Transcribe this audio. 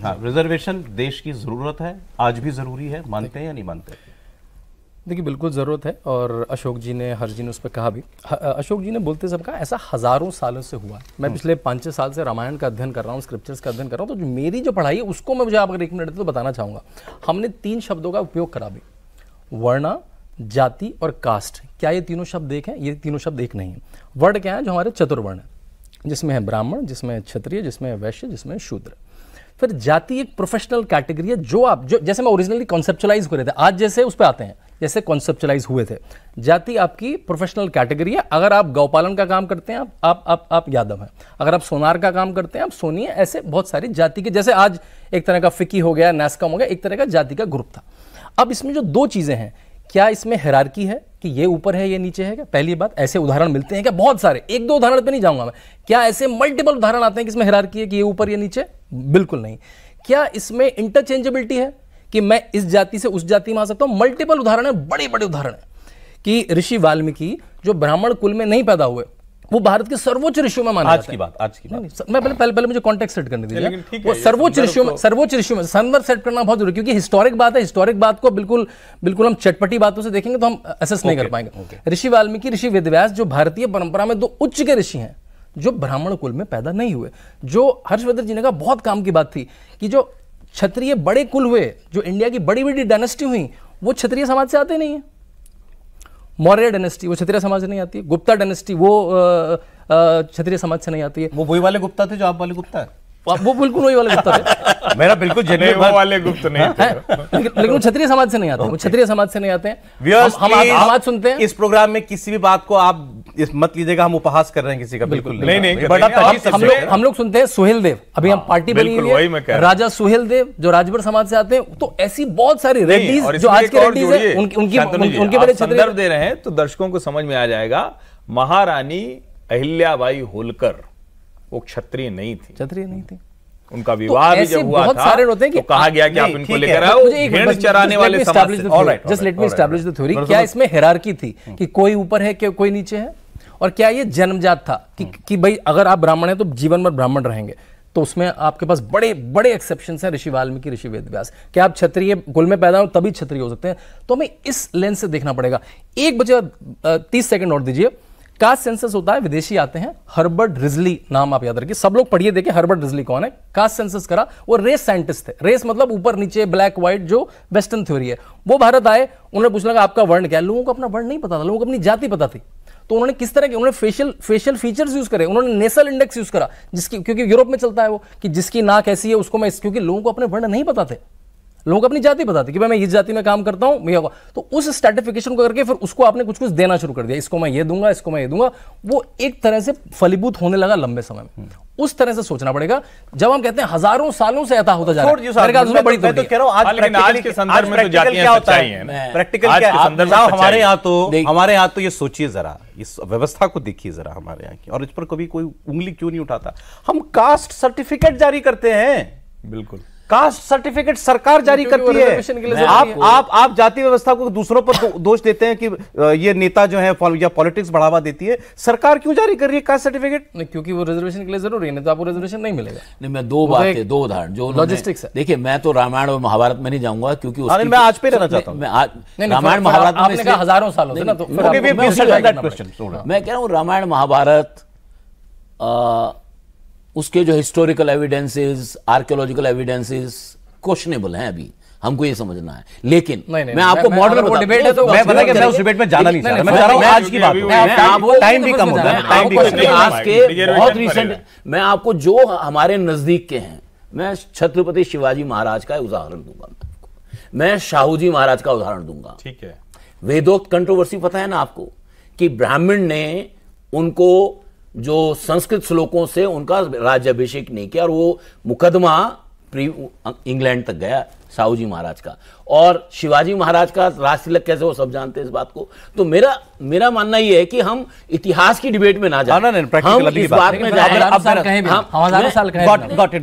हाँ, रिजर्वेशन देश की जरूरत है, आज भी जरूरी है, मानते हैं या नहीं मानते? देखिए बिल्कुल ज़रूरत है, और अशोक जी ने, हर जी ने उस पर कहा भी। अशोक जी ने बोलते सब कहा, ऐसा हज़ारों सालों से हुआ है। मैं पिछले 5-6 साल से रामायण का अध्ययन कर रहा हूँ, स्क्रिप्चर्स का अध्ययन कर रहा हूँ, तो जो मेरी जो पढ़ाई है उसको मैं, मुझे आप अगर 1 मिनट तो बताना चाहूँगा। हमने 3 शब्दों का उपयोग करा भी, वर्णा, जाति और कास्ट। क्या ये तीनों शब्द एक हैं? ये तीनों शब्द एक नहीं है। वर्ण क्या है? जो हमारे चतुर्वर्ण है, जिसमें है ब्राह्मण, जिसमें क्षत्रिय, जिसमें वैश्य, जिसमें शूद्र। फिर जाति एक प्रोफेशनल कैटेगरी है, जो जैसे मैं ओरिजिनली कॉन्सेप्चुअलाइज कर रहे थे, आज जैसे उस पर आते हैं, जैसे कॉन्सेप्चुअलाइज हुए थे। जाति आपकी प्रोफेशनल कैटेगरी है। अगर आप गौपालन का काम करते हैं, आप यादव हैं। अगर आप सोनार का काम करते हैं, आप सोनी है। ऐसे बहुत सारी जाति के, जैसे आज एक तरह का फिकी हो गया, नैस्कॉम हो गया, एक तरह का जाति का ग्रुप था। अब इसमें जो 2 चीजें हैं, क्या इसमें हायरार्की है कि ये ऊपर है ये नीचे है क्या? पहली बात, ऐसे उदाहरण मिलते हैं क्या? बहुत सारे, 1-2 उदाहरण पे नहीं जाऊंगा मैं। क्या ऐसे मल्टीपल उदाहरण आते हैं कि इसमें हायरार्की है कि ये ऊपर ये नीचे? बिल्कुल नहीं। क्या इसमें इंटरचेंजेबिलिटी है कि मैं इस जाति से उस जाति में आ सकता हूं? मल्टीपल उदाहरण है, बड़े बड़े उदाहरण है कि ऋषि वाल्मीकि जो ब्राह्मण कुल में नहीं पैदा हुए, वो भारत के सर्वोच्च ऋषियों में माने जाते हैं। आज की बात मैं पहले मुझे कॉन्टेक्स्ट सेट करने दीजिए। वो सर्वोच्च ऋषियों में संदर्भ सेट करना बहुत जरूरी, क्योंकि हिस्टोरिक बात है। हिस्टोरिक बात को बिल्कुल हम चटपटी बातों से देखेंगे तो हम असेस नहीं कर पाएंगे। ऋषि वाल्मीकि, ऋषि वेदव्यास जो भारतीय परंपरा में 2 उच्च के ऋषि हैं, जो ब्राह्मण कुल में पैदा नहीं हुए। जो हर्षवर्धन जी ने कहा, बहुत काम की बात थी कि जो क्षत्रिय बड़े कुल हुए, जो इंडिया की बड़ी बड़ी डायनेस्टी हुई, वो क्षत्रिय समाज से आते नहीं है। मौर्य डायनेस्टी वो क्षत्रिय समाज से नहीं आती है। गुप्ता डायनेस्टी वो क्षत्रिय समाज से नहीं आती है। वो वही वाले गुप्ता थे जो आप वाले गुप्ता है? वो बिल्कुल वही वाले गुप्ता थे। मेरा बिल्कुल जेन्युइन वो वाले गुप्त नहीं थे। लेकिन वो क्षत्रिय समाज से नहीं आते। वो क्षत्रिय समाज से नहीं आते हैं। हम आज सुनते हैं इस प्रोग्राम में किसी भी बात को आप मत लीजिएगा, हम उपहास कर रहे हैं किसी का, बिल्कुल नहीं। बड़ा हम लोग सुनते हैं सुहेल देव, अभी हम पार्टी बनी हुई है, राजा सुहेल देव जो राजभर समाज से आते हैं। तो ऐसी बहुत सारी रेड्डीज जो आज के रेड्डीज हैं, उनके बड़े संदर्भ दे रहे हैं तो दर्शकों को समझ में आ जाएगा। महारानी अहिल्याबाई होलकर वो क्षत्रिय नहीं थी। उनका विवाह भी जब हुआ था तो कहा गया कि आप इनको लेकर आओ, भेड़ चराने वाले समाज से। Just let me establish the theory. क्या इसमें हायरार्की थी कि कोई ऊपर है कि कोई नीचे है? और क्या ये जन्मजात था कि भाई अगर आप ब्राह्मण हैं तो जीवन भर ब्राह्मण रहेंगे? तो उसमें आपके पास बड़े बड़े एक्सेप्शंस हैं, ऋषि वाल्मीकि, ऋषि वेदव्यास। क्या आप क्षत्रिय कुल में पैदा हो तभी क्षत्रिय हो सकते हैं? तो हमें इस लेंस से देखना पड़ेगा। 1 बजे 30 सेकंड और दीजिए। कास्ट सेंसस होता है, विदेशी आते हैं। हर्बर्ट रिजली नाम आप याद रखिए, सब लोग पढ़िए देखिए हर्बर्ट रिजली कौन है। कास्ट सेंसस करा, वो रेस साइंटिस्ट थे। रेस मतलब ऊपर नीचे, ब्लैक व्हाइट, जो वेस्टर्न थ्योरी है। वो भारत आए, उन्होंने पूछा लगा आपका वर्ण क्या है? लोगों को अपना वर्ण नहीं पता था, लोगों को अपनी जाति पता थी। तो उन्होंने किस तरह के, उन्होंने फेशियल फीचर्स यूज करे, उन्होंने नेसल इंडेक्स यूज करा, जिसकी, क्योंकि यूरोप में चलता है वो, कि जिसकी नाक ऐसी है उसको मैं, क्योंकि लोगों को अपने वर्ण नहीं पता थे, लोगों को अपनी जाति पता थी कि भाई मैं इस जाति में काम करता हूं। तो उस स्ट्रैटिफिकेशन को करके फिर उसको आपने कुछ देना शुरू कर दिया, इसको मैं ये दूंगा, इसको मैं ये दूंगा। वो एक तरह से फलीभूत होने लगा लंबे समय में। उस तरह से सोचना पड़ेगा। जब हम कहते हैं हज़ारों सालों से ऐसा होता जा रहा है, मैं तो कह रहा हूं आज के संदर्भ में तो जातियां सच्चाई हैं। प्रैक्टिकल क्या हमारे यहाँ तो ये सोचिए जरा, इस व्यवस्था को देखिए जरा हमारे यहाँ की, और इस पर कभी कोई उंगली क्यों नहीं उठाता? हम कास्ट सर्टिफिकेट जारी करते हैं। बिल्कुल, कास्ट सर्टिफिकेट सरकार जारी करती है। आप जाति व्यवस्था को दूसरों पर दोष देते हैं कि ये नेता जो है या पॉलिटिक्स बढ़ावा देती है। सरकार क्यों जारी कर रही है कास्ट सर्टिफिकेट? क्योंकि वो रिजर्वेशन के लिए जरूरी है, नहीं तो आपको रिजर्वेशन नहीं मिलेगा। नहीं, मैं 2 बातें, 2 उदाहरण जो लॉजिस्टिक्स है। देखिए, मैं तो रामायण और महाभारत में नहीं जाऊंगा, क्योंकि मैं आज पे रहना चाहता हूं। रामायण महाभारत में हजारों सालों से ना, तो मैं कह रहा हूं रामायण महाभारत उसके जो historical evidences, archaeological evidences questionable हैं। अभी हमको ये समझना है। लेकिन मैं आपको मॉडर्न डिबेट है तो मैं पता कि मैं उस डिबेट में जाना नहीं चाहता। मैं चाह रहा हूं आज की बात, टाइम भी कम होता है, टाइम भी आज के बहुत रिसेंट। मैं आपको जो हमारे नजदीक के हैं, मैं छत्रपति शिवाजी महाराज का उदाहरण दूंगा, मैं शाहू जी महाराज का उदाहरण दूंगा। ठीक है। वेदोक्त कंट्रोवर्सी पता है ना आपको, कि ब्राह्मण ने उनको जो संस्कृत श्लोकों से उनका राज्याभिषेक नहीं किया, और वो मुकदमा इंग्लैंड तक गया शाहू जी महाराज का। और शिवाजी महाराज का राज तिलक कैसे, वो सब जानते हैं इस बात को। तो मेरा मानना यह है कि हम इतिहास की डिबेट में ना जाए, हम इस बात में जाए। हम 1000 साल कहें,